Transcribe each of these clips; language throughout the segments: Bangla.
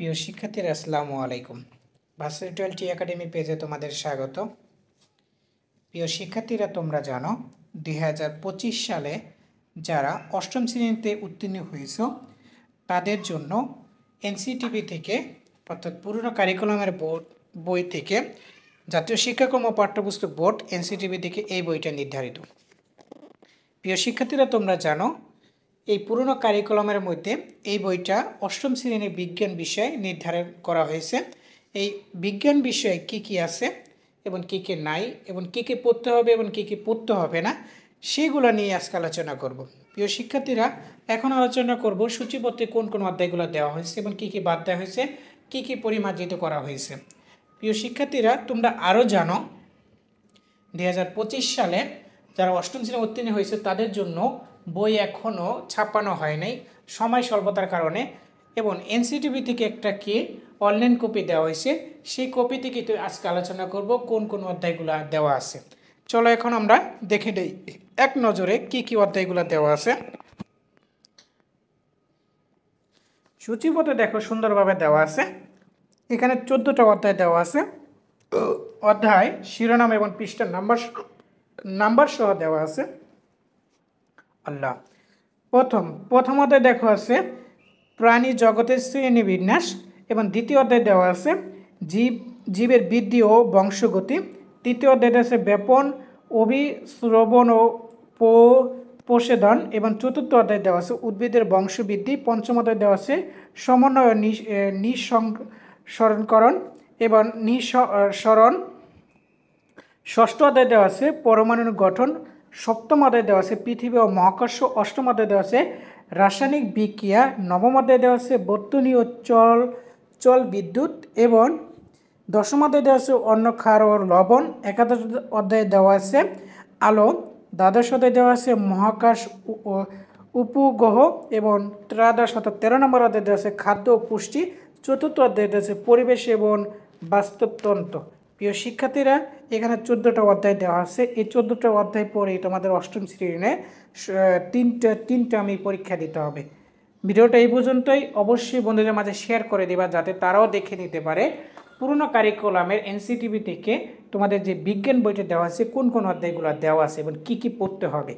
প্রিয় শিক্ষার্থীরা আসসালামু আলাইকুম। ভার্সিটি 12 একাডেমি পেজে তোমাদের স্বাগত। প্রিয় শিক্ষার্থীরা, তোমরা জানো 2025 সালে যারা অষ্টম শ্রেণীতে উত্তীর্ণ হয়েছ তাদের জন্য এনসিটিবি থেকে অর্থাৎ পুরনো কারিকুলামের বই থেকে জাতীয় শিক্ষাক্রম ও পাঠ্যপুস্তক বোর্ড এনসিটিবি থেকে এই বইটা নির্ধারিত। প্রিয় শিক্ষার্থীরা, তোমরা জানো এই পুরনো কারিকুলামের মধ্যে এই বইটা অষ্টম শ্রেণীর বিজ্ঞান বিষয় নির্ধারণ করা হয়েছে। এই বিজ্ঞান বিষয়ে কি কি আছে এবং কি কি নাই এবং কি কি পড়তে হবে এবং কি কি পড়তে হবে না সেগুলো নিয়ে আজকে আলোচনা করব। প্রিয় শিক্ষার্থীরা, এখন আলোচনা করব সূচিপত্রে কোন কোন অধ্যায়গুলো দেওয়া হয়েছে এবং কি কি বাদ দেওয়া হয়েছে, কি কি পরিমার্জিত করা হয়েছে। প্রিয় শিক্ষার্থীরা, তোমরা আরও জানো 2025 সালে যারা অষ্টম শ্রেণী উত্তীর্ণ হয়েছে তাদের জন্য বই এখনও ছাপানো হয় নাই সময় স্বল্পতার কারণে, এবং এনসিটিবি থেকে একটা কি অনলাইন কপি দেওয়া হয়েছে। সেই কপি থেকে তো আজকে আলোচনা করব কোন কোন অধ্যায়গুলো দেওয়া আছে। চলো এখন আমরা দেখে নেই এক নজরে কি কি অধ্যায়গুলো দেওয়া আছে। সূচিপত্রে দেখো সুন্দরভাবে দেওয়া আছে। এখানে 14টা অধ্যায় দেওয়া আছে। অধ্যায় শিরোনাম এবং পৃষ্ঠার নাম্বার সহ দেওয়া আছে। আল্লাহ প্রথম অধ্যায় দেখো আছে প্রাণী জগতের শ্রেণীবিন্যাস, এবং দ্বিতীয় অধ্যায় দেওয়া আছে জীবের বৃদ্ধি ও বংশগতি। তৃতীয় অধ্যায় আছে ব্যাপন, অভিশ্রবণ ও প্রসেদন, এবং চতুর্থ অধ্যায় দেওয়া আছে উদ্ভিদের বংশবৃদ্ধি। পঞ্চম অধ্যায় দেওয়া আছে সমন্বয় ও নিঃসরণকরণ এবং নিঃসরণ। ষষ্ঠ অধ্যায় দেওয়া আছে পরমাণুর গঠন। সপ্তম অধ্যায় দেওয়া আছে পৃথিবী ও মহাকর্ষ। অষ্টম অধ্যায় দেওয়া আছে রাসায়নিক বিক্রিয়া। নবম অধ্যায় দেওয়া আছে বর্তনী ও চল বিদ্যুৎ, এবং দশম অধ্যায় দেওয়া আছে অন্ন, ক্ষার ও লবণ। একাদশ অধ্যায়ে দেওয়া আছে আলো। দ্বাদশ অধ্যায় দেওয়া আছে মহাকাশ উপগ্রহ, এবং ত্রয়োদশ অর্থাৎ 13 নম্বর অধ্যায় দেওয়া আছে খাদ্য ও পুষ্টি। চতুর্থ অধ্যায় দেওয়া আছে পরিবেশ এবং বাস্তুতন্ত্র। প্রিয় শিক্ষার্থীরা, এখানে 14টা অধ্যায় দেওয়া আছে। এই 14টা অধ্যায় পড়েই তোমাদের অষ্টম শ্রেণীতে তিনটা আমি পরীক্ষা দিতে হবে। ভিডিওটা এই পর্যন্তই। অবশ্যই বন্ধুদের মাঝে শেয়ার করে দেবা যাতে তারাও দেখে নিতে পারে পুরনো কারিকুলামের এনসিটিভি থেকে তোমাদের যে বিজ্ঞান বইটা দেওয়া আছে কোন কোন অধ্যায়গুলো দেওয়া আছে এবং কি কি পড়তে হবে।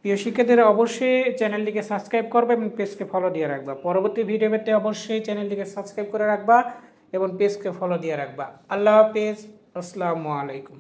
প্রিয় শিক্ষার্থীরা, অবশ্যই চ্যানেলটিকে সাবস্ক্রাইব করবে এবং পেজকে ফলো দিয়ে রাখবা। পরবর্তী ভিডিও পেতে অবশ্যই চ্যানেলটিকে সাবস্ক্রাইব করে রাখবা এবং পেজকে ফলো দিয়ে রাখবা। আল্লাহ হাফেজ, আসসালামু আলাইকুম।